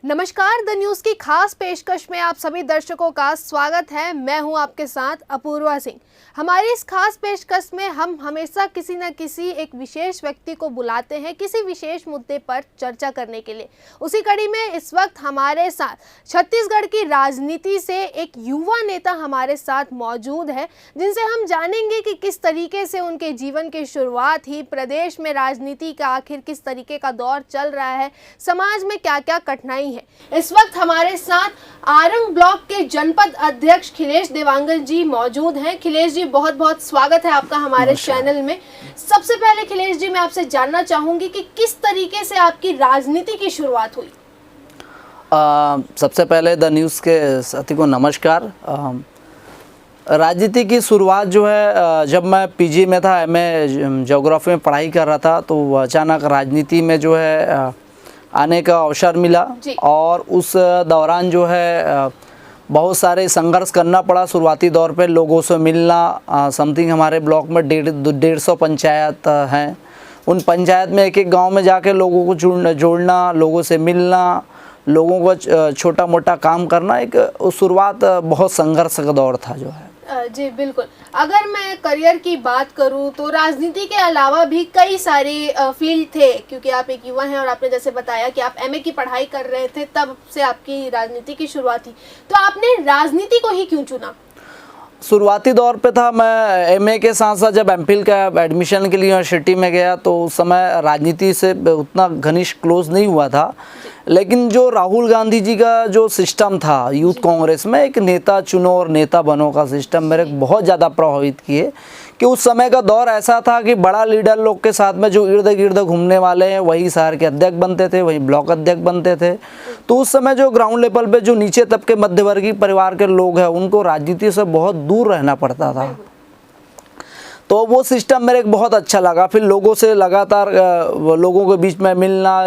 नमस्कार, the news की खास पेशकश में आप सभी दर्शकों का स्वागत है। मैं हूं आपके साथ अपूर्वा सिंह। हमारी इस खास पेशकश में हम हमेशा किसी न किसी एक विशेष व्यक्ति को बुलाते हैं किसी विशेष मुद्दे पर चर्चा करने के लिए। उसी कड़ी में इस वक्त हमारे साथ छत्तीसगढ़ की राजनीति से एक युवा नेता हमारे साथ मौजूद है, जिनसे हम जानेंगे कि किस तरीके से उनके जीवन की शुरुआत ही, प्रदेश में राजनीति का आखिर किस तरीके का दौर चल रहा है, समाज में क्या क्या कठिनाई है। इस वक्त हमारे साथ आरंग ब्लॉक के जनपद अध्यक्ष खिलेश देवांगन जी मौजूद हैं। खिलेश जी, बहुत बहुत स्वागत है आपका हमारे चैनल में। सबसे पहले खिलेश जी, मैं आपसे जानना चाहूंगी कि किस तरीके से आपकी राजनीति की शुरुआत हुई। सबसे पहले द न्यूज़ के साथी को नमस्कार। राजनीति की शुरुआत जो है, जब मैं पीजी में था, मैं ज्योग्राफी में पढ़ाई कर रहा था, तो अचानक राजनीति में जो है आने का अवसर मिला और उस दौरान जो है बहुत सारे संघर्ष करना पड़ा। शुरुआती दौर पे लोगों से मिलना, समथिंग हमारे ब्लॉक में 150 पंचायत हैं। उन पंचायत में एक एक गांव में जाके लोगों को जोड़ना, लोगों से मिलना, लोगों को छोटा मोटा काम करना, एक शुरुआत बहुत संघर्ष का दौर था जो है। जी बिल्कुल। अगर मैं करियर की बात करूं तो राजनीति के अलावा भी कई सारे फील्ड थे, क्योंकि आप एक युवा हैं और आपने जैसे बताया कि आप एमए की पढ़ाई कर रहे थे, तब से आपकी राजनीति की शुरुआत थी। तो आपने राजनीति को ही क्यों चुना? शुरुआती दौर पे था, मैं एमए के साथ साथ जब एमफिल का एडमिशन के लिए यूनिवर्सिटी में गया तो उस समय राजनीति से उतना घनिष्ठ क्लोज नहीं हुआ था। लेकिन जो राहुल गांधी जी का जो सिस्टम था यूथ कांग्रेस में, एक नेता चुनो और नेता बनो का सिस्टम मेरे बहुत ज़्यादा प्रभावित किए। कि उस समय का दौर ऐसा था कि बड़ा लीडर लोग के साथ में जो इर्द गिर्द घूमने वाले हैं वही शहर के अध्यक्ष बनते थे, वही ब्लॉक अध्यक्ष बनते थे। तो उस समय जो ग्राउंड लेवल पे जो नीचे तबके मध्यवर्गीय परिवार के लोग हैं, उनको राजनीति से बहुत दूर रहना पड़ता था। तो वो सिस्टम मेरे को बहुत अच्छा लगा। फिर लोगों से लगातार लोगों के बीच में मिलना,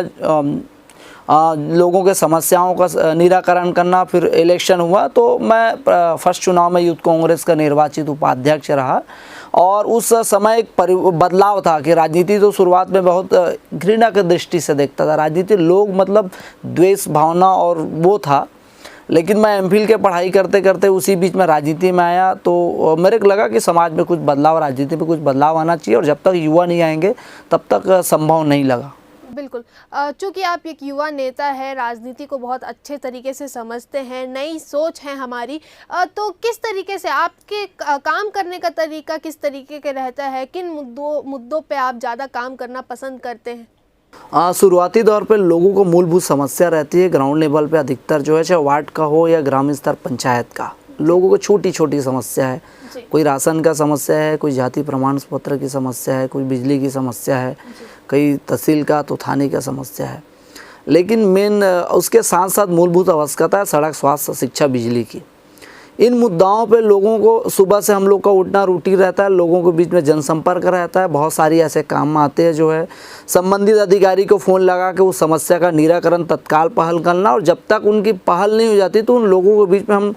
लोगों के समस्याओं का निराकरण करना। फिर इलेक्शन हुआ तो मैं फर्स्ट चुनाव में यूथ कांग्रेस का निर्वाचित उपाध्यक्ष रहा। और उस समय एक बदलाव था कि राजनीति तो शुरुआत में बहुत घृणा की दृष्टि से देखता था, राजनीति लोग मतलब द्वेष भावना और वो था। लेकिन मैं एमफिल के पढ़ाई करते करते उसी बीच में राजनीति में आया तो मेरे को लगा कि समाज में कुछ बदलाव, राजनीति में कुछ बदलाव आना चाहिए, और जब तक युवा नहीं आएंगे तब तक संभव नहीं लगा। बिल्कुल। चूँकि आप एक युवा नेता है, राजनीति को बहुत अच्छे तरीके से समझते हैं, नई सोच है हमारी, तो किस तरीके से आपके काम करने का तरीका किस तरीके का रहता है? किन मुद्दों पे आप ज़्यादा काम करना पसंद करते हैं? शुरुआती दौर पे लोगों को मूलभूत समस्या रहती है ग्राउंड लेवल पे, अधिकतर जो है, चाहे वार्ड का हो या ग्रामीण स्तर पंचायत का, लोगों को छोटी छोटी समस्या है। कोई राशन का समस्या है, कोई जाति प्रमाण पत्र की समस्या है, कोई बिजली की समस्या है, कई तहसील का तो थाने का समस्या है। लेकिन मेन उसके साथ साथ मूलभूत आवश्यकता है सड़क, स्वास्थ्य, शिक्षा, बिजली की। इन मुद्दाओं पे लोगों को सुबह से हम लोग का उठना रूटीन रहता है, लोगों के बीच में जनसंपर्क रहता है। बहुत सारी ऐसे काम आते हैं जो है संबंधित अधिकारी को फ़ोन लगा के उस समस्या का निराकरण तत्काल पहल करना, और जब तक उनकी पहल नहीं हो जाती तो उन लोगों के बीच में हम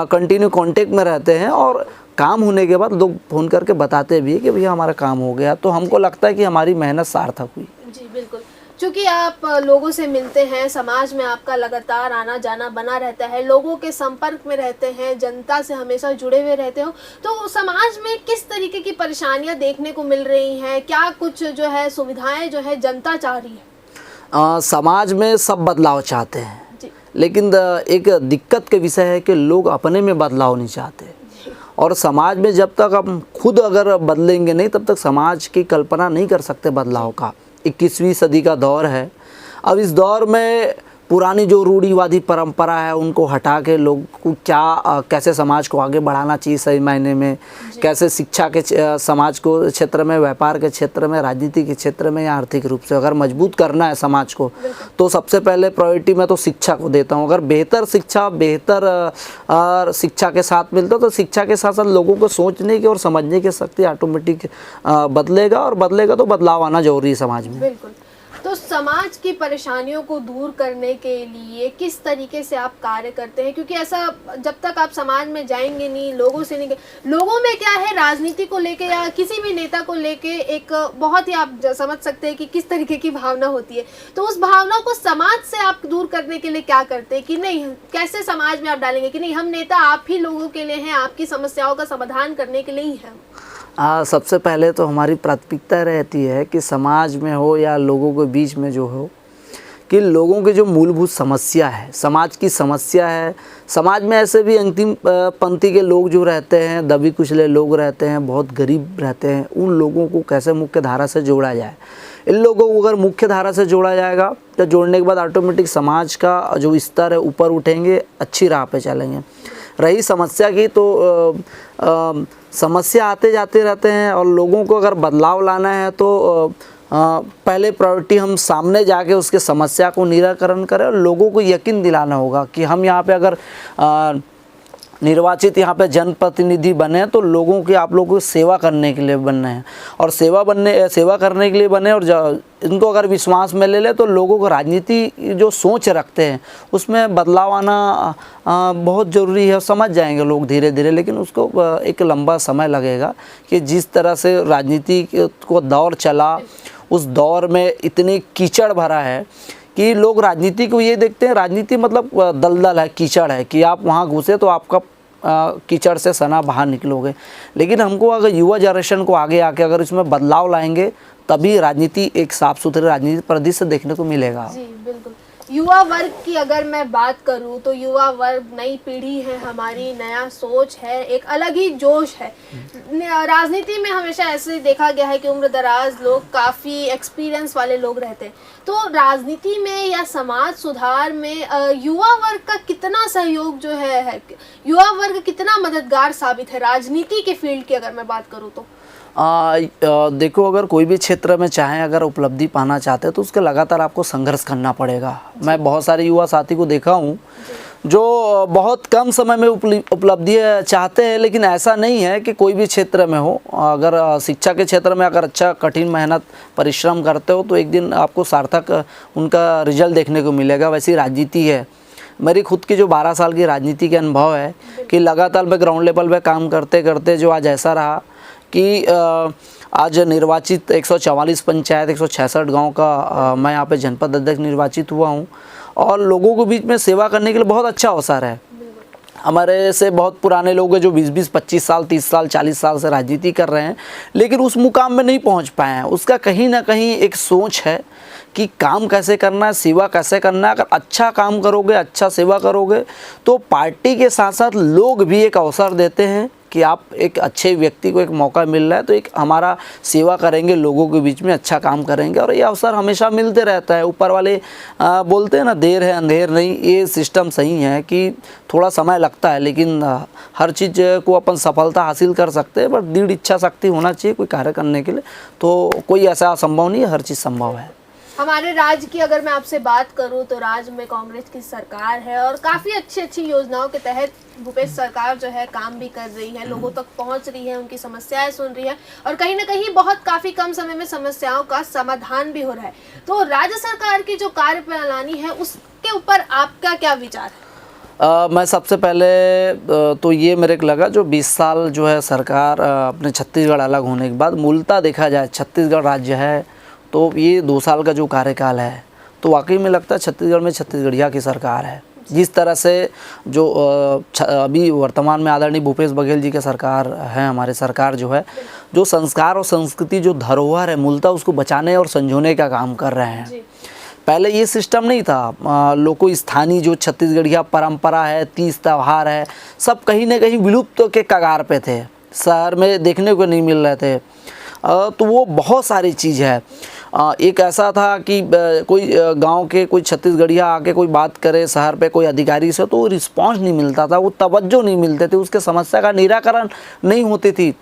कंटिन्यू कांटेक्ट में रहते हैं। और काम होने के बाद लोग फ़ोन करके बताते भी है कि भैया हमारा काम हो गया, तो हमको लगता है कि हमारी मेहनत सार्थक हुई। जी बिल्कुल। चूँकि आप लोगों से मिलते हैं, समाज में आपका लगातार आना जाना बना रहता है, लोगों के संपर्क में रहते हैं, जनता से हमेशा जुड़े हुए रहते हो, तो समाज में किस तरीके की परेशानियां देखने को मिल रही हैं? क्या कुछ जो है सुविधाएं जो है जनता चाह रही है? समाज में सब बदलाव चाहते हैं, लेकिन एक दिक्कत के विषय है कि लोग अपने में बदलाव नहीं चाहते। और समाज में जब तक हम खुद अगर बदलेंगे नहीं, तब तक समाज की कल्पना नहीं कर सकते बदलाव का। 21वीं सदी का दौर है। अब इस दौर में पुरानी जो रूढ़िवादी परंपरा है उनको हटा के लोग को कैसे समाज को आगे बढ़ाना चाहिए सही मायने में, कैसे शिक्षा के समाज को क्षेत्र में, व्यापार के क्षेत्र में, राजनीति के क्षेत्र में या आर्थिक रूप से अगर मजबूत करना है समाज को, तो सबसे पहले प्रायोरिटी मैं तो शिक्षा को देता हूँ। अगर बेहतर शिक्षा के साथ मिलता तो शिक्षा के साथ साथ लोगों को सोचने की और समझने की शक्ति ऑटोमेटिक बदलेगा, और बदलेगा तो बदलाव आना जरूरी है समाज में। बिल्कुल। तो तो समाज की परेशानियों को दूर करने के लिए किस तरीके से आप कार्य करते हैं? क्योंकि ऐसा जब तक आप समाज में जाएंगे नहीं, लोगों से नहीं, लोगों में क्या है, राजनीति को लेके या किसी भी नेता को लेके एक बहुत ही आप समझ सकते हैं कि किस तरीके की भावना होती है। तो उस भावना को समाज से आप दूर करने के लिए क्या करते हैं कि नहीं, कैसे समाज में आप डालेंगे कि नहीं, हम नेता आप ही लोगों के लिए हैं, आपकी समस्याओं का समाधान करने के लिए ही हैं? सबसे पहले तो हमारी प्राथमिकता रहती है कि समाज में हो या लोगों के बीच में जो हो, कि लोगों की जो मूलभूत समस्या है, समाज की समस्या है। समाज में ऐसे भी अंतिम पंक्ति के लोग जो रहते हैं, दबी कुचले लोग रहते हैं, बहुत गरीब रहते हैं, उन लोगों को कैसे मुख्य धारा से जोड़ा जाए। इन लोगों को अगर मुख्य धारा से जोड़ा जाएगा तो जोड़ने के बाद ऑटोमेटिक समाज का जो स्तर है ऊपर उठेंगे, अच्छी राह पे चलेंगे। रही समस्या की तो समस्या आते जाते रहते हैं और लोगों को अगर बदलाव लाना है तो पहले प्रायोरिटी हम सामने जाके उसके समस्या को निराकरण करें और लोगों को यकीन दिलाना होगा कि हम यहाँ पे अगर निर्वाचित यहाँ पे जनप्रतिनिधि बने तो लोगों की, आप लोगों की सेवा करने के लिए बनने हैं और सेवा करने के लिए बने। और इनको अगर विश्वास में ले ले तो लोगों को राजनीति जो सोच रखते हैं उसमें बदलाव आना बहुत ज़रूरी है। समझ जाएंगे लोग धीरे धीरे, लेकिन उसको एक लंबा समय लगेगा कि जिस तरह से राजनीति को दौर चला, उस दौर में इतनी कीचड़ भरा है कि लोग राजनीति को ये देखते हैं, राजनीति मतलब दलदल है, कीचड़ है, कि आप वहाँ घुसे तो आपका कीचड़ से सना बाहर निकलोगे। लेकिन हमको अगर युवा जनरेशन को आगे आके अगर इसमें बदलाव लाएंगे तभी राजनीति एक साफ सुथरी राजनीति परिदृश्य देखने को मिलेगा। जी बिल्कुल। युवा वर्ग की अगर मैं बात करूं तो युवा वर्ग नई पीढ़ी है हमारी, नया सोच है, एक अलग ही जोश है। राजनीति में हमेशा ऐसे देखा गया है कि उम्र दराज लोग, काफ़ी एक्सपीरियंस वाले लोग रहते हैं। तो राजनीति में या समाज सुधार में युवा वर्ग का कितना सहयोग जो है, युवा वर्ग कितना मददगार साबित है राजनीति के फील्ड की अगर मैं बात करूँ तो? देखो, अगर कोई भी क्षेत्र में चाहे अगर उपलब्धि पाना चाहते हैं तो उसके लगातार आपको संघर्ष करना पड़ेगा। मैं बहुत सारे युवा साथी को देखा हूँ जो बहुत कम समय में उपलब्धि चाहते हैं, लेकिन ऐसा नहीं है कि कोई भी क्षेत्र में हो। अगर शिक्षा के क्षेत्र में अगर अच्छा कठिन मेहनत परिश्रम करते हो तो एक दिन आपको सार्थक उनका रिजल्ट देखने को मिलेगा। वैसी राजनीति है। मेरी खुद की जो 12 साल की राजनीति के अनुभव है कि लगातार मैं ग्राउंड लेवल पे काम करते करते जो आज ऐसा रहा कि आज निर्वाचित 144 पंचायत 166 गांव का मैं यहाँ पे जनपद अध्यक्ष निर्वाचित हुआ हूँ और लोगों के बीच में सेवा करने के लिए बहुत अच्छा अवसर है। हमारे से बहुत पुराने लोग हैं जो 20-20, 25 साल, 30 साल, 40 साल से राजनीति कर रहे हैं, लेकिन उस मुकाम में नहीं पहुंच पाए हैं। उसका कहीं ना कहीं एक सोच है कि काम कैसे करना है, सेवा कैसे करना है। अगर अच्छा काम करोगे, अच्छा सेवा करोगे तो पार्टी के साथ साथ लोग भी एक अवसर देते हैं कि आप एक अच्छे व्यक्ति को एक मौका मिल रहा है तो एक हमारा सेवा करेंगे, लोगों के बीच में अच्छा काम करेंगे, और ये अवसर हमेशा मिलते रहता है। ऊपर वाले बोलते हैं ना, देर है अंधेर नहीं। ये सिस्टम सही है कि थोड़ा समय लगता है, लेकिन हर चीज़ को अपन सफलता हासिल कर सकते हैं। बट दृढ़ इच्छा शक्ति होना चाहिए कोई कार्य करने के लिए, तो कोई ऐसा असंभव नहीं है, हर चीज़ संभव है। हमारे राज्य की अगर मैं आपसे बात करूं तो राज्य में कांग्रेस की सरकार है और काफ़ी अच्छी योजनाओं के तहत भूपेश सरकार जो है काम भी कर रही है, लोगों तक पहुंच रही है, उनकी समस्याएं सुन रही है और कहीं ना कहीं बहुत काफ़ी कम समय में समस्याओं का समाधान भी हो रहा है। तो राज्य सरकार की जो कार्यप्रणाली है उसके ऊपर आपका क्या विचार है? मैं सबसे पहले तो ये मेरे को लगा जो 20 साल जो है सरकार अपने छत्तीसगढ़ अलग होने के बाद मूलतः देखा जाए छत्तीसगढ़ राज्य है तो ये 2 साल का जो कार्यकाल है तो वाकई में लगता है छत्तीसगढ़ में छत्तीसगढ़िया की सरकार है। जिस तरह से जो अभी वर्तमान में आदरणीय भूपेश बघेल जी की सरकार है, हमारे सरकार जो है, जो संस्कार और संस्कृति जो धरोहर है मूलतः उसको बचाने और संजोने का काम कर रहे हैं। पहले ये सिस्टम नहीं था। लोगों स्थानीय जो छत्तीसगढ़िया परंपरा है, तीज त्यौहार है, सब कहीं ना कहीं विलुप्त के कगार पे थे, शहर में देखने को नहीं मिल रहे थे। तो वो बहुत सारी चीज़ है। एक ऐसा था कि कोई गांव के कोई छत्तीसगढ़िया आके कोई बात करे शहर पे कोई अधिकारी से तो रिस्पांस नहीं मिलता था, वो तवज्जो नहीं मिलते थे, उसके समस्या का निराकरण नहीं होती थी।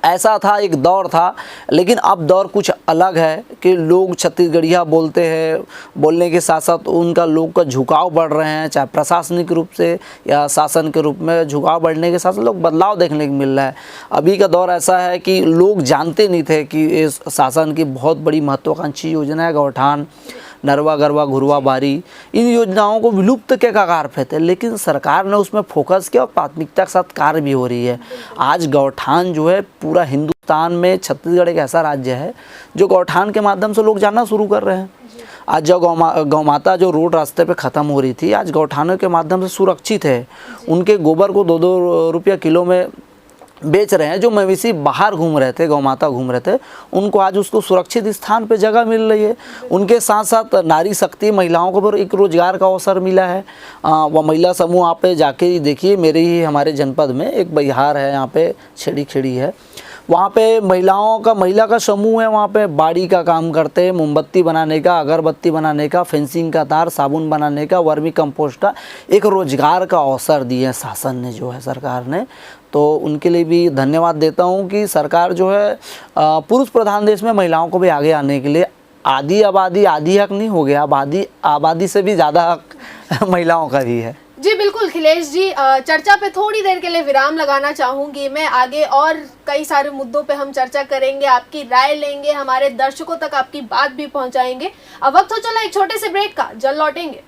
ऐसा था, एक दौर था। लेकिन अब दौर कुछ अलग है कि लोग छत्तीसगढ़िया बोलते हैं, बोलने के साथ साथ उनका लोग का झुकाव बढ़ रहे हैं, चाहे प्रशासनिक रूप से या शासन के रूप में झुकाव बढ़ने के साथ साथ लोग बदलाव देखने को मिल रहा है। अभी का दौर ऐसा है कि लोग जानते नहीं थे कि इस शासन की बहुत बड़ी महत्वाकांक्षी योजना है गौठान, नरवा गरवा घुरवा बारी, इन योजनाओं को विलुप्त के कगार पे थे, लेकिन सरकार ने उसमें फोकस किया और प्राथमिकता के साथ कार्य भी हो रही है। आज गौठान जो है पूरा हिंदुस्तान में, छत्तीसगढ़ एक ऐसा राज्य है जो गौठान के माध्यम से लोग जानना शुरू कर रहे हैं। आज जो गौ माता जो रोड रास्ते पे ख़त्म हो रही थी, आज गौठानों के माध्यम से सुरक्षित है। उनके गोबर को 2-2 रुपया किलो में बेच रहे हैं। जो मवेशी बाहर घूम रहे थे, गौ माता घूम रहे थे, उनको आज उसको सुरक्षित स्थान पे जगह मिल रही है। उनके साथ साथ नारी शक्ति महिलाओं को भी एक रोजगार का अवसर मिला है। वह महिला समूह आप पे जाके देखिए, मेरे ही हमारे जनपद में एक बिहार है, यहाँ पे छेड़ी खेड़ी है, वहाँ पे महिला का समूह है। वहाँ पे बाड़ी का काम करते हैं, मोमबत्ती बनाने का, अगरबत्ती बनाने का, फेंसिंग का तार, साबुन बनाने का, वर्मी कंपोस्ट का एक रोजगार का अवसर दिए शासन ने, जो है सरकार ने। तो उनके लिए भी धन्यवाद देता हूँ कि सरकार जो है पुरुष प्रधान देश में महिलाओं को भी आगे आने के लिए आधी हक नहीं हो गया, आबादी से भी ज़्यादा हक महिलाओं का भी है। जी बिल्कुल खिलेश जी, चर्चा पे थोड़ी देर के लिए विराम लगाना चाहूंगी मैं। आगे और कई सारे मुद्दों पे हम चर्चा करेंगे, आपकी राय लेंगे, हमारे दर्शकों तक आपकी बात भी पहुंचाएंगे। अब वक्त हो चला एक छोटे से ब्रेक का, जल्द लौटेंगे।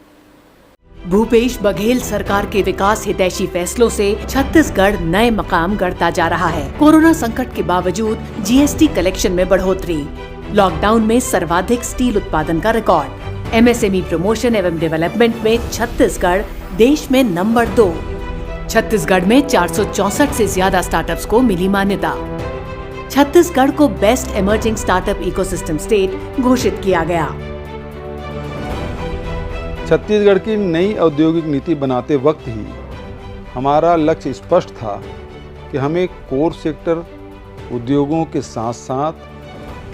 भूपेश बघेल सरकार के विकास हितैषी फैसलों से छत्तीसगढ़ नए मकाम गढ़ता जा रहा है। कोरोना संकट के बावजूद जीएसटी कलेक्शन में बढ़ोतरी, लॉकडाउन में सर्वाधिक स्टील उत्पादन का रिकॉर्ड, एमएसएमई प्रमोशन एवं डेवलपमेंट में छत्तीसगढ़ देश में नंबर 2। छत्तीसगढ़ में 464 से ज्यादा स्टार्टअप्स को मिली मान्यता। छत्तीसगढ़ को best emerging startup ecosystem state घोषित किया गया। छत्तीसगढ़ की नई औद्योगिक नीति बनाते वक्त ही हमारा लक्ष्य स्पष्ट था कि हमें कोर सेक्टर उद्योगों के साथ साथ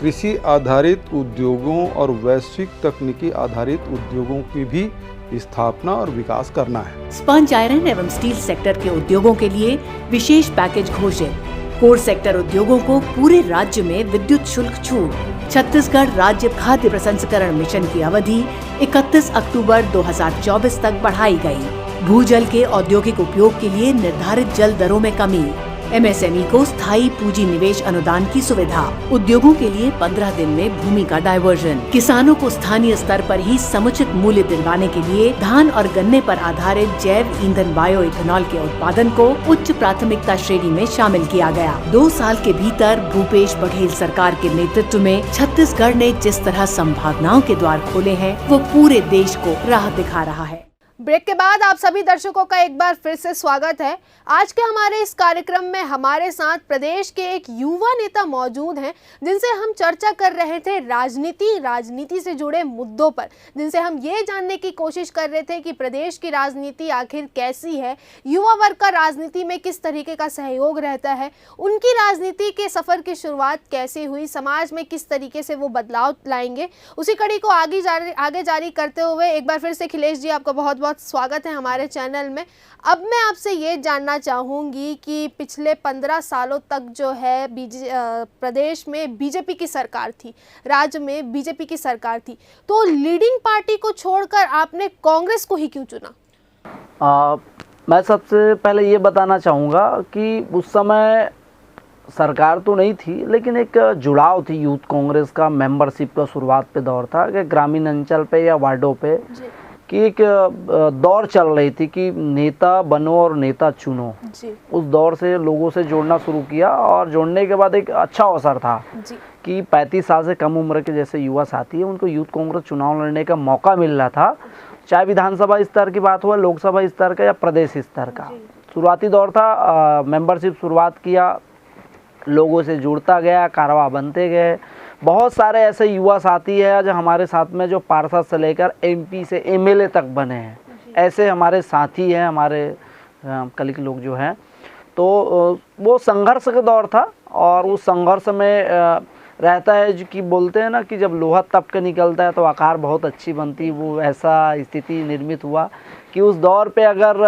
कृषि आधारित उद्योगों और वैश्विक तकनीकी आधारित उद्योगों की भी स्थापना और विकास करना है। स्पंज आयरन एवं स्टील सेक्टर के उद्योगों के लिए विशेष पैकेज घोषित। कोर सेक्टर उद्योगों को पूरे राज्य में विद्युत शुल्क छूट। छत्तीसगढ़ राज्य खाद्य प्रसंस्करण मिशन की अवधि 31 अक्टूबर 2024 तक बढ़ाई गई। भूजल के औद्योगिक उपयोग के लिए निर्धारित जल दरों में कमी। एमएसएमई को स्थायी पूंजी निवेश अनुदान की सुविधा। उद्योगों के लिए 15 दिन में भूमि का डायवर्जन। किसानों को स्थानीय स्तर पर ही समुचित मूल्य दिलवाने के लिए धान और गन्ने पर आधारित जैव ईंधन बायो इथेनॉल के उत्पादन को उच्च प्राथमिकता श्रेणी में शामिल किया गया। 2 साल के भीतर भूपेश बघेल सरकार के नेतृत्व में छत्तीसगढ़ ने जिस तरह संभावनाओं के द्वार खोले हैं, वो पूरे देश को राह दिखा रहा है। ब्रेक के बाद आप सभी दर्शकों का एक बार फिर से स्वागत है। आज के हमारे इस कार्यक्रम में हमारे साथ प्रदेश के एक युवा नेता मौजूद हैं, जिनसे हम चर्चा कर रहे थे राजनीति से जुड़े मुद्दों पर, जिनसे हम ये जानने की कोशिश कर रहे थे कि प्रदेश की राजनीति आखिर कैसी है, युवा वर्ग का राजनीति में किस तरीके का सहयोग रहता है, उनकी राजनीति के सफ़र की शुरुआत कैसे हुई, समाज में किस तरीके से वो बदलाव लाएंगे। उसी कड़ी को आगे जारी करते हुए एक बार फिर से खिलेश जी, आपका बहुत बहुत स्वागत है हमारे चैनल में। अब मैं आपसे ये जानना चाहूँगी कि पिछले 15 सालों तक जो है प्रदेश में बीजेपी की सरकार थी, राज्य में बीजेपी की सरकार थी, तो लीडिंग पार्टी को छोड़कर आपने कांग्रेस को ही क्यों चुना? मैं सबसे पहले ये बताना चाहूँगा कि उस समय सरकार तो नहीं थी, लेकिन एक जुड़ाव थी यूथ कांग्रेस का, मेंबरशिप का शुरुआत पे दौर था कि ग्रामीण अंचल पे या वार्डों पे कि एक दौर चल रही थी कि नेता बनो और नेता चुनो। उस दौर से लोगों से जोड़ना शुरू किया और जोड़ने के बाद एक अच्छा अवसर था कि 35 साल से कम उम्र के जैसे युवा साथी हैं, उनको यूथ कांग्रेस चुनाव लड़ने का मौका मिल रहा था, चाहे विधानसभा स्तर की बात हो, लोकसभा स्तर का या प्रदेश स्तर का। शुरुआती दौर था, मेंबरशिप शुरुआत किया, लोगों से जुड़ता गया, कारवा बनते गए। बहुत सारे ऐसे युवा साथी हैं जो हमारे साथ में जो पार्षद से लेकर एमपी से एमएलए तक बने हैं, ऐसे हमारे साथी हैं, हमारे कलीग लोग जो हैं। तो वो संघर्ष का दौर था और उस संघर्ष में रहता है जो कि बोलते हैं ना कि जब लोहा तप के निकलता है तो आकार बहुत अच्छी बनती है। वो ऐसा स्थिति निर्मित हुआ कि उस दौर पे अगर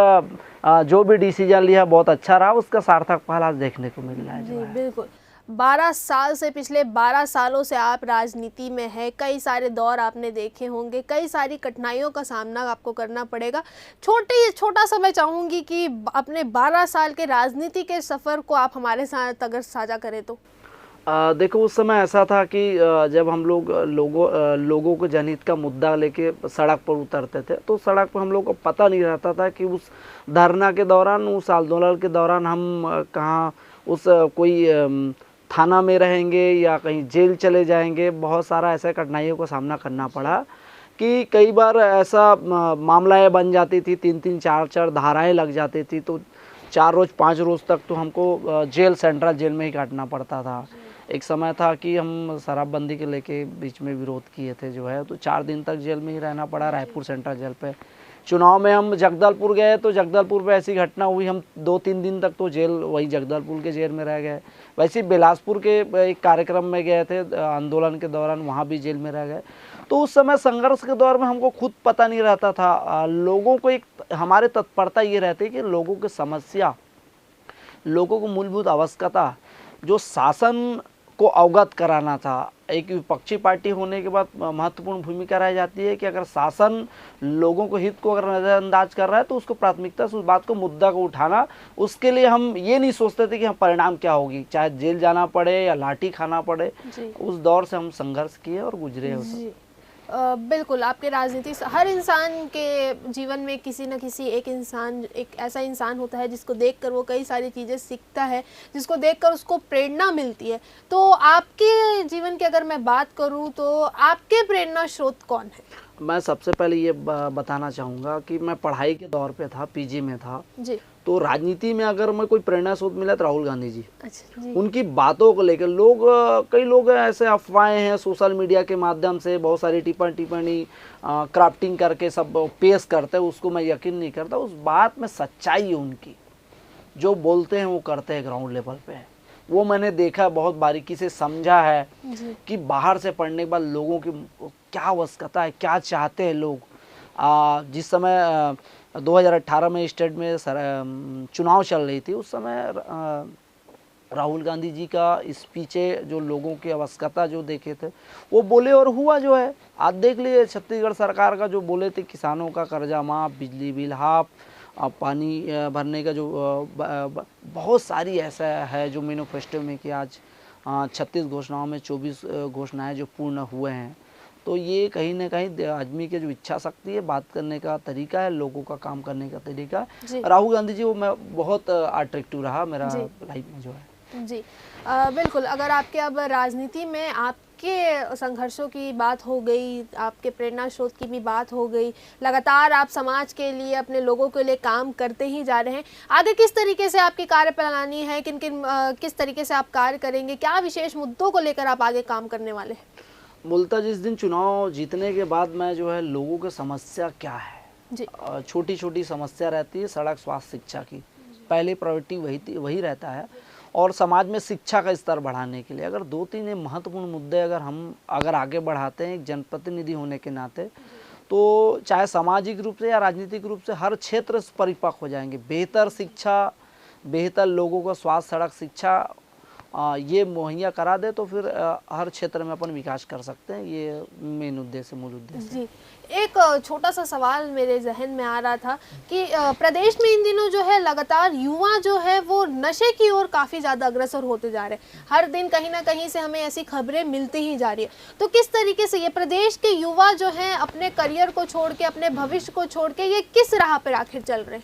जो भी डिसीजन लिया बहुत अच्छा रहा, उसका सार्थक फल आज देखने को मिल रहा है। जी बिल्कुल। 12 साल से, पिछले 12 सालों से आप राजनीति में हैं, कई सारे दौर आपने देखे होंगे, कई सारी कठिनाइयों का सामना आपको करना पड़ेगा। छोटा सा मैं चाहूँगी कि अपने 12 साल के राजनीति के सफ़र को आप हमारे साथ अगर साझा करें तो। देखो, उस समय ऐसा था कि जब हम लोग लोगों को जनहित का मुद्दा लेके सड़क पर उतरते थे, तो सड़क पर हम लोग को पता नहीं रहता था कि उस धरना के दौरान, उस आंदोलन के दौरान हम कहाँ उस कोई थाना में रहेंगे या कहीं जेल चले जाएंगे। बहुत सारा ऐसा कठिनाइयों का सामना करना पड़ा कि कई बार ऐसा मामलाएं बन जाती थी, 3-3, 4-4 धाराएं लग जाती थी, तो 4 रोज़ 5 रोज़ तक तो हमको जेल, सेंट्रल जेल में ही काटना पड़ता था। एक समय था कि हम शराबबंदी के लेके बीच में विरोध किए थे जो है, तो 4 दिन तक जेल में ही रहना पड़ा, रायपुर सेंट्रल जेल पे। चुनाव में हम जगदलपुर गए तो जगदलपुर पे ऐसी घटना हुई, हम 2-3 दिन तक तो जेल, वही जगदलपुर के जेल में रह गए। वैसे बिलासपुर के एक कार्यक्रम में गए थे आंदोलन के दौरान, वहाँ भी जेल में रह गए। तो उस समय संघर्ष के दौर में हमको खुद पता नहीं रहता था। लोगों को एक हमारे तत्परता ये रहती कि लोगों की समस्या, लोगों को मूलभूत आवश्यकता जो शासन को अवगत कराना था। एक विपक्षी पार्टी होने के बाद महत्वपूर्ण भूमिका रह जाती है कि अगर शासन लोगों को हित को अगर नज़रअंदाज कर रहा है तो उसको प्राथमिकता से उस बात को, मुद्दा को उठाना। उसके लिए हम ये नहीं सोचते थे कि हम परिणाम क्या होगी, चाहे जेल जाना पड़े या लाठी खाना पड़े। उस दौर से हम संघर्ष किए और गुजरे उस। बिल्कुल, आपके राजनीति हर इंसान के जीवन में किसी न किसी एक ऐसा इंसान होता है जिसको देखकर वो कई सारी चीज़ें सीखता है, जिसको देखकर उसको प्रेरणा मिलती है। तो आपके जीवन की अगर मैं बात करूं तो आपके प्रेरणा स्रोत कौन है? मैं सबसे पहले ये बताना चाहूँगा कि मैं पढ़ाई के दौर पे था, पीजी में था जी। तो राजनीति में अगर मैं कोई प्रेरणा स्रोत मिला तो राहुल गांधी जी। अच्छा जी। उनकी बातों को लेकर कई लोग ऐसे अफवाहें हैं, सोशल मीडिया के माध्यम से बहुत सारी टिप्पणी क्राफ्टिंग करके सब पेश करते हैं, उसको मैं यकीन नहीं करता। उस बात में सच्चाई है उनकी, जो बोलते हैं वो करते हैं ग्राउंड लेवल पे। वो मैंने देखा, बहुत बारीकी से समझा है कि बाहर से पढ़ने के बाद लोगों की क्या आवश्यकता है, क्या चाहते हैं लोग। जिस समय 2018 में स्टेट में चुनाव चल रही थी, उस समय राहुल गांधी जी का स्पीचे जो लोगों की आवश्यकता जो देखे थे वो बोले और हुआ जो है। आज देख लीजिए छत्तीसगढ़ सरकार का जो बोले थे, किसानों का कर्जा माफ, बिजली बिल हाफ, पानी भरने का जो बहुत सारी ऐसा है जो मैनिफेस्टो में कि आज 36 घोषणाओं में 24 घोषणाएं जो पूर्ण हुए हैं। तो ये कहीं ना कहीं आदमी की जो इच्छा शक्ति है, बात करने का तरीका है, लोगों का काम करने का तरीका है। राहुल गांधी जी वो मैं बहुत अट्रैक्टिव रहा मेरा लाइफ में जो है। जी बिल्कुल। अगर आपके अब राजनीति में आपके संघर्षों की बात हो गई, आपके प्रेरणा स्रोत की भी बात हो गई, लगातार आप समाज के लिए, अपने लोगों के लिए काम करते ही जा रहे हैं। आगे किस तरीके से आपकी कार्यप्रणाली है, किस तरीके से आप कार्य करेंगे, क्या विशेष मुद्दों को लेकर आप आगे काम करने वाले हैं? मूलतः जिस दिन चुनाव जीतने के बाद मैं जो है लोगों की समस्या क्या है जी, छोटी छोटी समस्या रहती है, सड़क, स्वास्थ्य, शिक्षा की पहले प्रायोरिटी वही रहता है। और समाज में शिक्षा का स्तर बढ़ाने के लिए अगर 2-3 महत्वपूर्ण मुद्दे अगर आगे बढ़ाते हैं एक जनप्रतिनिधि होने के नाते, तो चाहे सामाजिक रूप से या राजनीतिक रूप से हर क्षेत्र से परिपक्व हो जाएंगे। बेहतर शिक्षा, बेहतर लोगों को स्वास्थ्य, सड़क, शिक्षा ये मुहैया करा दे तो फिर हर क्षेत्र में अपन विकास कर सकते हैं। ये मेन उद्देश्य, मूल उद्देश्य जी। एक छोटा सा सवाल मेरे जहन में आ रहा था कि प्रदेश में इन दिनों जो है लगातार युवा जो है वो नशे की ओर काफ़ी ज़्यादा अग्रसर होते जा रहे हैं। हर दिन कहीं ना कहीं से हमें ऐसी खबरें मिलती ही जा रही है। तो किस तरीके से ये प्रदेश के युवा जो हैं अपने करियर को छोड़ के, अपने भविष्य को छोड़ के ये किस राह पर आखिर चल रहे हैं?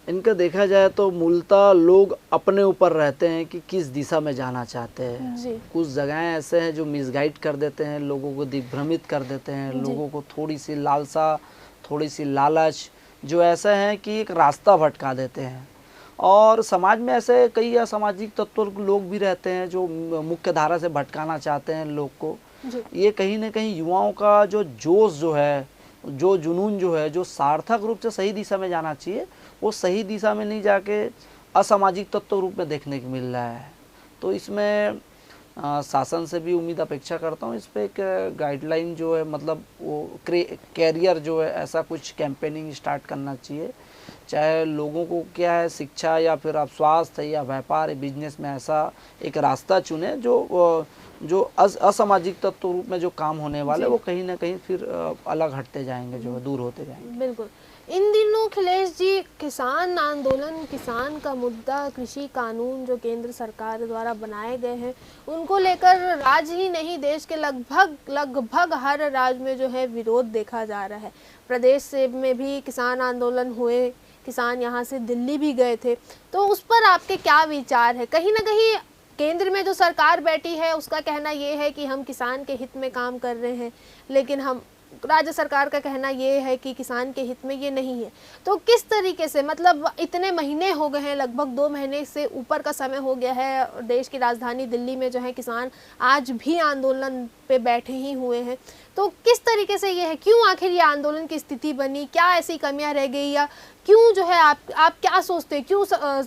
इनका देखा जाए तो मूलतः लोग अपने ऊपर रहते हैं कि किस दिशा में जाना चाहते हैं। कुछ जगहें ऐसे हैं जो मिसगाइड कर देते हैं, लोगों को दिग्भ्रमित कर देते हैं, लोगों को थोड़ी सी लालसा, थोड़ी सी लालच जो ऐसे हैं कि एक रास्ता भटका देते हैं। और समाज में ऐसे कई असामाजिक तत्व लोग भी रहते हैं जो मुख्य धारा से भटकाना चाहते हैं लोग को। ये कहीं ना कहीं युवाओं का जो जोश जो है, जो जुनून जो है, जो सार्थक रूप से सही दिशा में जाना चाहिए, वो सही दिशा में नहीं जाके असामाजिक तत्व रूप में देखने को मिल रहा है। तो इसमें शासन से भी उम्मीद अपेक्षा करता हूँ, इस पर एक गाइडलाइन जो है, मतलब वो कैरियर जो है ऐसा कुछ कैंपेनिंग स्टार्ट करना चाहिए चाहे लोगों को क्या है शिक्षा या फिर आप स्वास्थ्य या व्यापार या बिजनेस में ऐसा एक रास्ता चुने जो असामाजिक तत्व रूप में जो काम होने वाले वो कहीं ना कहीं फिर अलग हटते जाएंगे, जो है दूर होते जाएंगे। बिल्कुल। इन दिनों अखिलेश जी किसान आंदोलन, किसान का मुद्दा, कृषि कानून जो केंद्र सरकार द्वारा बनाए गए हैं उनको लेकर राज्य ही नहीं देश के लगभग हर राज्य में जो है विरोध देखा जा रहा है। प्रदेश से में भी किसान आंदोलन हुए, किसान यहाँ से दिल्ली भी गए थे, तो उस पर आपके क्या विचार है? कहीं ना कहीं केंद्र में जो सरकार बैठी है उसका कहना ये है कि हम किसान के हित में काम कर रहे हैं, लेकिन हम राज्य सरकार का कहना ये है कि किसान के हित में ये नहीं है। तो किस तरीके से, मतलब इतने महीने हो गए हैं, लगभग 2 महीने से ऊपर का समय हो गया है, देश की राजधानी दिल्ली में जो है किसान आज भी आंदोलन पे बैठे ही हुए हैं। तो किस तरीके से ये है, क्यों आखिर ये आंदोलन की स्थिति बनी, क्या ऐसी कमियां रह गई, या क्यों जो है आप क्या सोचते हैं, क्यों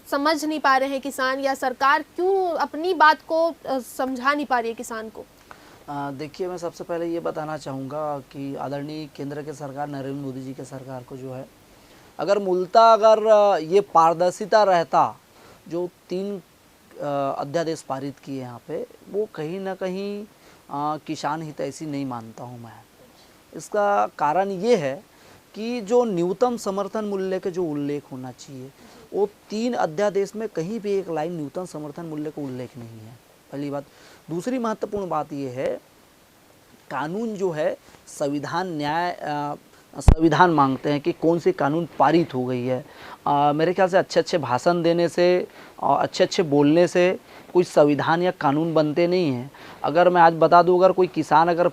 समझ नहीं पा रहे हैं किसान, या सरकार क्यों अपनी बात को समझा नहीं पा रही है किसान को? देखिए, मैं सबसे पहले ये बताना चाहूँगा कि आदरणीय केंद्र के सरकार नरेंद्र मोदी जी के सरकार को जो है अगर ये पारदर्शिता रहता, जो 3 अध्यादेश पारित किए यहाँ पे, वो कहीं ना कहीं किसान हितैषी नहीं मानता हूँ मैं। इसका कारण ये है कि जो न्यूनतम समर्थन मूल्य के जो उल्लेख होना चाहिए, वो 3 अध्यादेश में कहीं भी एक लाइन न्यूनतम समर्थन मूल्य का उल्लेख नहीं है, पहली बात। दूसरी महत्वपूर्ण बात ये है, कानून जो है संविधान मांगते हैं कि कौन सी कानून पारित हो गई है। मेरे ख्याल से अच्छे भाषण देने से और अच्छे बोलने से कोई संविधान या कानून बनते नहीं हैं। अगर मैं आज बता दूं, अगर कोई किसान अगर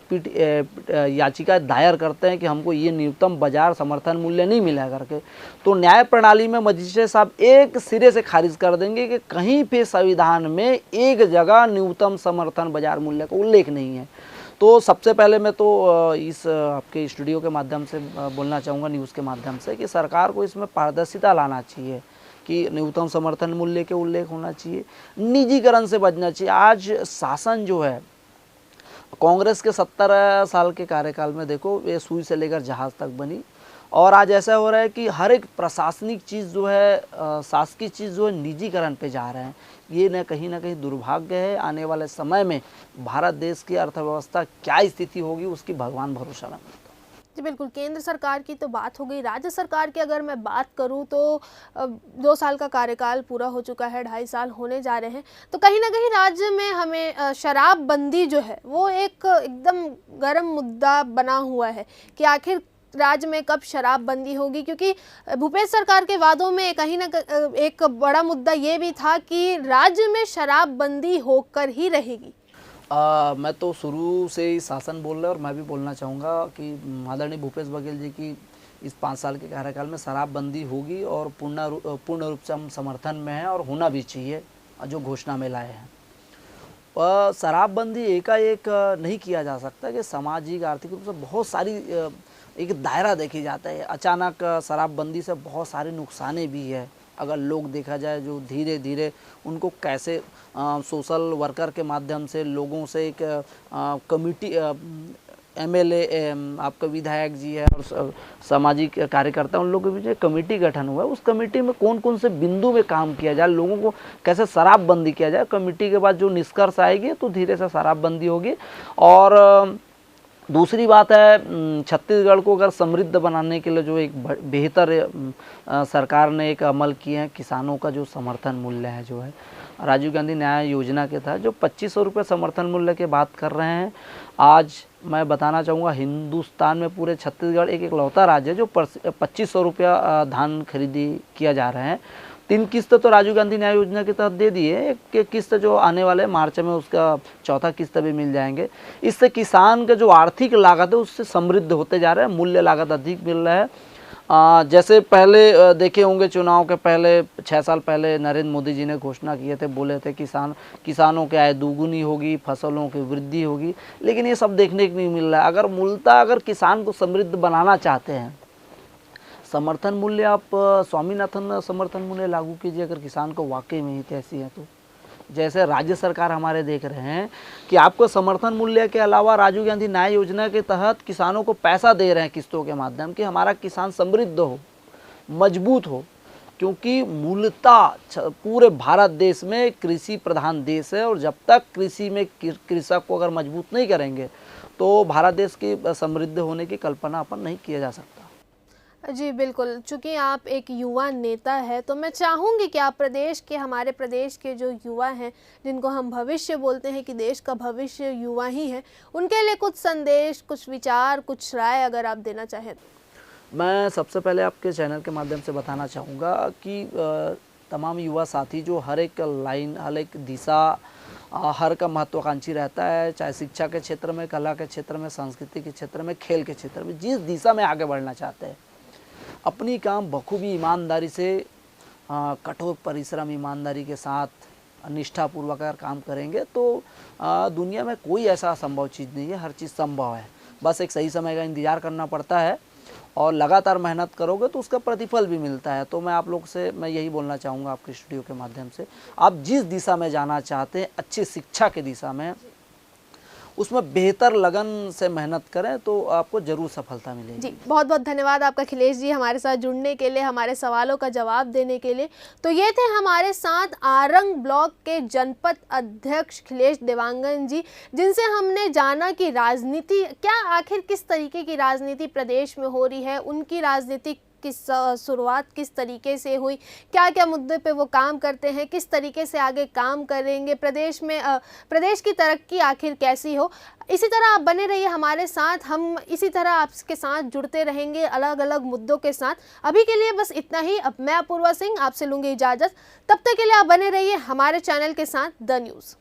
याचिका दायर करते हैं कि हमको ये न्यूनतम बाजार समर्थन मूल्य नहीं मिला करके, तो न्याय प्रणाली में मजिस्ट्रेट साहब एक सिरे से खारिज कर देंगे कि कहीं पे संविधान में एक जगह न्यूनतम समर्थन बाजार मूल्य का उल्लेख नहीं है। तो सबसे पहले मैं तो इस आपके स्टूडियो के माध्यम से बोलना चाहूँगा, न्यूज़ के माध्यम से, कि सरकार को इसमें पारदर्शिता लाना चाहिए कि न्यूनतम समर्थन मूल्य के उल्लेख होना चाहिए, निजीकरण से बचना चाहिए। आज शासन जो है कांग्रेस के 70 साल के कार्यकाल में देखो, ये सुई से लेकर जहाज़ तक बनी, और आज ऐसा हो रहा है कि हर एक प्रशासनिक चीज़ जो है, शासकीय चीज़ जो है निजीकरण पे जा रहे हैं। ये न कहीं दुर्भाग्य है। आने वाले समय में भारत देश की अर्थव्यवस्था क्या स्थिति होगी उसकी भगवान भरोसा में। जी बिल्कुल, केंद्र सरकार की तो बात हो गई। राज्य सरकार की अगर मैं बात करूं तो 2 साल का कार्यकाल पूरा हो चुका है, 2.5 साल होने जा रहे हैं। तो कहीं ना कहीं राज्य में हमें शराबबंदी जो है वो एकदम गर्म मुद्दा बना हुआ है कि आखिर राज्य में कब शराबबंदी होगी, क्योंकि भूपेश सरकार के वादों में कहीं ना एक बड़ा मुद्दा ये भी था कि राज्य में शराबबंदी होकर ही रहेगी। मैं तो शुरू से ही शासन बोल रहे, और मैं भी बोलना चाहूँगा कि आदरणीय भूपेश बघेल जी की इस 5 साल के कार्यकाल में शराबबंदी होगी, और पूर्ण रूप से हम समर्थन में हैं, और होना भी चाहिए जो घोषणा में लाए हैं। शराबबंदी एकाएक नहीं किया जा सकता कि सामाजिक आर्थिक रूप से बहुत सारी एक दायरा देखी जाता है। अचानक शराबबंदी से बहुत सारे नुकसाने भी है। अगर लोग देखा जाए जो धीरे धीरे उनको कैसे सोशल वर्कर के माध्यम से लोगों से एक कमिटी, MLA आपका विधायक जी है और सामाजिक कार्यकर्ता, उन लोगों के बीच कमेटी गठन हुआ है। उस कमेटी में कौन कौन से बिंदु में काम किया जाए, लोगों को कैसे शराबबंदी किया जाए, कमेटी के बाद जो निष्कर्ष आएगी तो धीरे से शराबबंदी होगी। और दूसरी बात है, छत्तीसगढ़ को अगर समृद्ध बनाने के लिए जो एक बेहतर सरकार ने एक अमल किए हैं, किसानों का जो समर्थन मूल्य है, जो है राजीव गांधी न्याय योजना के तहत जो 2500 रुपये समर्थन मूल्य की बात कर रहे हैं। आज मैं बताना चाहूँगा, हिंदुस्तान में पूरे छत्तीसगढ़ एक इकलौता राज्य है जो 2500 रुपया धान खरीदी किया जा रहे हैं। 3 किस्त तो राजीव गांधी न्याय योजना के तहत दे दिए, एक किस्त जो आने वाले मार्च में उसका 4था किस्त भी मिल जाएंगे। इससे किसान का जो आर्थिक लागत है उससे समृद्ध होते जा रहे हैं, मूल्य लागत अधिक मिल रहा है। जैसे पहले देखे होंगे, चुनाव के पहले 6 साल पहले नरेंद्र मोदी जी ने घोषणा किए थे, बोले थे किसानों की आय दोगुनी होगी, फसलों की वृद्धि होगी, लेकिन ये सब देखने को नहीं मिल रहा है। अगर किसान को समृद्ध बनाना चाहते हैं, समर्थन मूल्य आप स्वामीनाथन समर्थन मूल्य लागू कीजिए अगर किसान को वाकई में हित ऐसी है तो। जैसे राज्य सरकार हमारे देख रहे हैं कि आपको समर्थन मूल्य के अलावा राजीव गांधी न्याय योजना के तहत किसानों को पैसा दे रहे हैं किस्तों के माध्यम, कि हमारा किसान समृद्ध हो, मजबूत हो, क्योंकि मूलतः पूरे भारत देश में कृषि प्रधान देश है, और जब तक कृषि में कृषक को अगर मजबूत नहीं करेंगे तो भारत देश की समृद्ध होने की कल्पना अपन नहीं किया जा सकता। जी बिल्कुल, चूँकि आप एक युवा नेता है तो मैं चाहूँगी कि आप हमारे प्रदेश के जो युवा हैं, जिनको हम भविष्य बोलते हैं कि देश का भविष्य युवा ही है, उनके लिए कुछ संदेश, कुछ विचार, कुछ राय अगर आप देना चाहें। मैं सबसे पहले आपके चैनल के माध्यम से बताना चाहूँगा कि तमाम युवा साथी जो हर एक लाइन, हर एक दिशा, हर का महत्वाकांक्षी रहता है, चाहे शिक्षा के क्षेत्र में, कला के क्षेत्र में, संस्कृति के क्षेत्र में, खेल के क्षेत्र में, जिस दिशा में आगे बढ़ना चाहते हैं, अपनी काम बखूबी ईमानदारी से, कठोर परिश्रम, ईमानदारी के साथ, निष्ठापूर्वक अगर काम करेंगे तो दुनिया में कोई ऐसा असंभव चीज़ नहीं है, हर चीज़ संभव है। बस एक सही समय का इंतज़ार करना पड़ता है और लगातार मेहनत करोगे तो उसका प्रतिफल भी मिलता है। तो मैं आप लोग से यही बोलना चाहूँगा आपके स्टूडियो के माध्यम से, आप जिस दिशा में जाना चाहते हैं, अच्छी शिक्षा की दिशा में, उसमें बेहतर लगन से मेहनत करें तो आपको ज़रूर सफलता मिलेगी। जी बहुत बहुत धन्यवाद आपका अखिलेश जी, हमारे साथ जुड़ने के लिए, हमारे सवालों का जवाब देने के लिए। तो ये थे हमारे साथ आरंग ब्लॉक के जनपद अध्यक्ष अखिलेश देवांगन जी, जिनसे हमने जाना कि राजनीति क्या, आखिर किस तरीके की राजनीति प्रदेश में हो रही है, उनकी राजनीतिक शुरुआत किस तरीके से हुई, क्या क्या मुद्दे पे वो काम करते हैं, किस तरीके से आगे काम करेंगे, प्रदेश में प्रदेश की तरक्की आखिर कैसी हो। इसी तरह आप बने रहिए हमारे साथ, हम इसी तरह आपके साथ जुड़ते रहेंगे अलग अलग मुद्दों के साथ। अभी के लिए बस इतना ही। अब मैं अपूर्वा सिंह आपसे लूँगी इजाज़त, तब तक के लिए आप बने रहिए हमारे चैनल के साथ, द न्यूज़।